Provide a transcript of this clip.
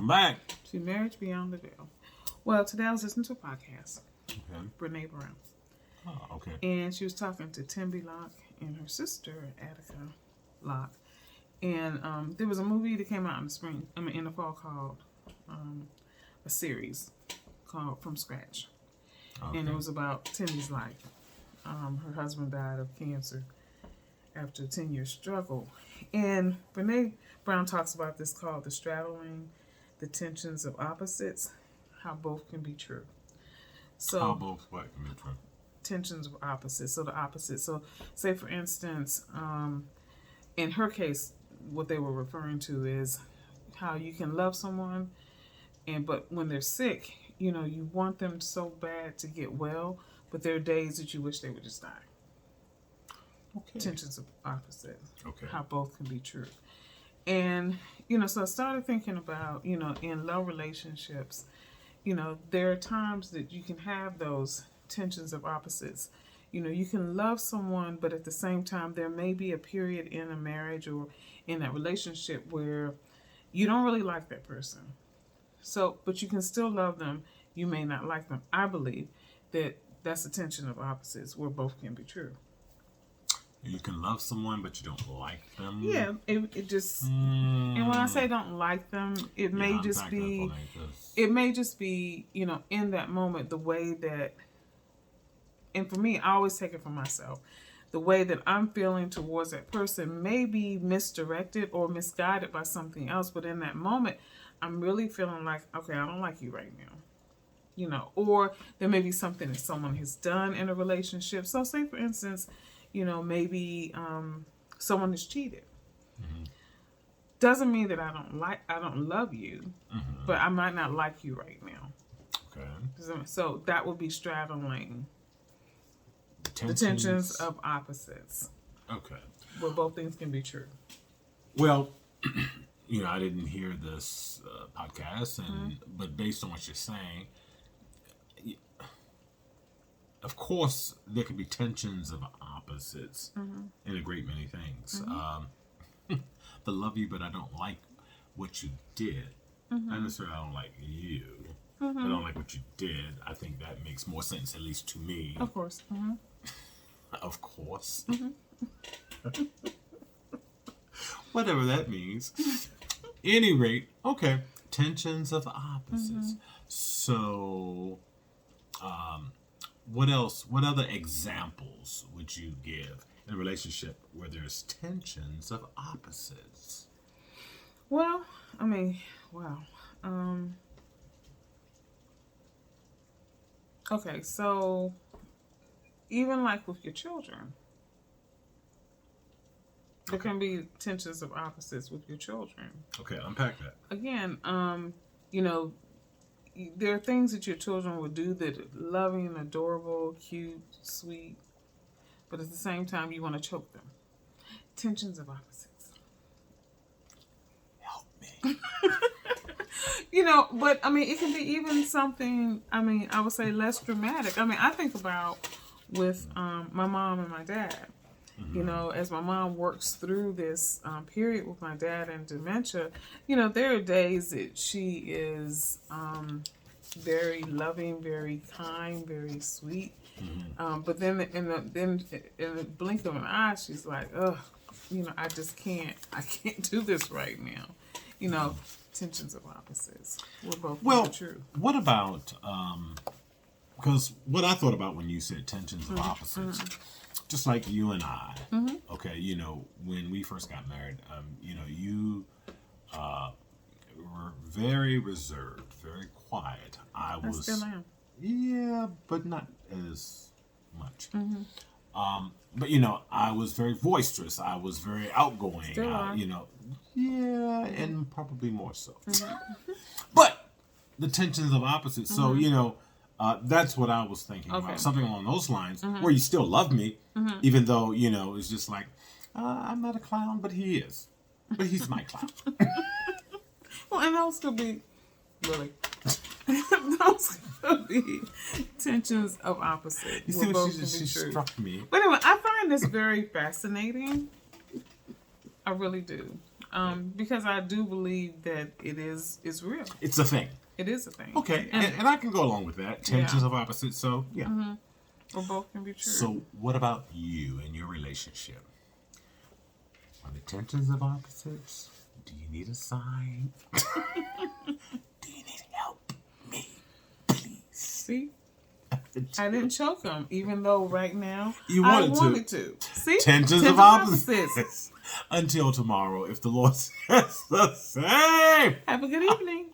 Welcome back to Marriage Beyond the Veil. Well, today I was listening to a podcast. Okay. Brene Brown. Oh, okay. And she was talking to Timby Locke and her sister, Attica Locke. And there was a movie that came out in the fall called a series called From Scratch. Okay. And it was about Timby's life. Her husband died of cancer after a 10-year struggle. And Brene Brown talks about this called the straddling the tensions of opposites, how both can be true. So how both what can be true? Tensions of opposites. So the opposite. So say for instance, in her case, what they were referring to is how you can love someone, but when they're sick, you want them so bad to get well, but there are days that you wish they would just die. Okay. Tensions of opposites. Okay. How both can be true. And, so I started thinking about, in love relationships, there are times that you can have those tensions of opposites. You can love someone, but at the same time, there may be a period in a marriage or in that relationship where you don't really like that person. So, but you can still love them. You may not like them. I believe that that's a tension of opposites where both can be true. You can love someone, but you don't like them. Yeah, it just. And when I say don't like them, it may just be. It may just be, in that moment, the way that. And for me, I always take it for myself. The way that I'm feeling towards that person may be misdirected or misguided by something else, but in that moment, I'm really feeling like, okay, I don't like you right now. Or there may be something that someone has done in a relationship. So, say for instance. Maybe someone has cheated. Mm-hmm. Doesn't mean that I don't love you, mm-hmm. but I might not like you right now. Okay. So that would be straddling the tensions of opposites. Okay. Where both things can be true. Well, I didn't hear this podcast, but based on what you're saying, of course, there can be tensions of opposites in a great many things. The love you, but I don't like what you did. Not necessarily I don't like you, but I don't like what you did. I think that makes more sense, at least to me. Of course. Of course. Whatever that means. Any rate, okay. Tensions of opposites. So, what else? What other examples would you give in a relationship where there's tensions of opposites? Well, wow. Okay, so even like with your children, there can be tensions of opposites with your children. Okay, unpack that. Again, there are things that your children will do that are loving, adorable, cute, sweet, but at the same time you want to choke them. Tensions of opposites. Help me. But it can be even something, I would say less dramatic. I think about with my mom and my dad. As my mom works through this period with my dad and dementia, there are days that she is very loving, very kind, very sweet. But then in the blink of an eye, she's like, ugh, I just can't do this right now. Tensions of opposites. We're both true. What about, because what I thought about when you said tensions of opposites, just like you and I, okay, when we first got married, you were very reserved, very quiet. I still am. Yeah, but not as much. But I was very boisterous. I was very outgoing. Still are. Yeah, and probably more so. But the tensions of opposites. So that's what I was thinking about. Something along those lines, where you still love me, even though it's just like I'm not a clown, but he is. But he's my clown. Well, and those could be really. Those could be tensions of opposites. You see what she struck me. But anyway, I find this very fascinating. I really do. Because I do believe that it's real. It's a thing. It is a thing. Okay, and I can go along with that. Tensions of opposites, so yeah. Mm-hmm. Well, both can be true. So what about you and your relationship? Are the tensions of opposites? Do you need a sign? Do you need help? Me, please. See? I didn't choke him, even though right now I wanted to. See? Tensions of opposites. Until tomorrow, if the Lord says the same. Have a good evening.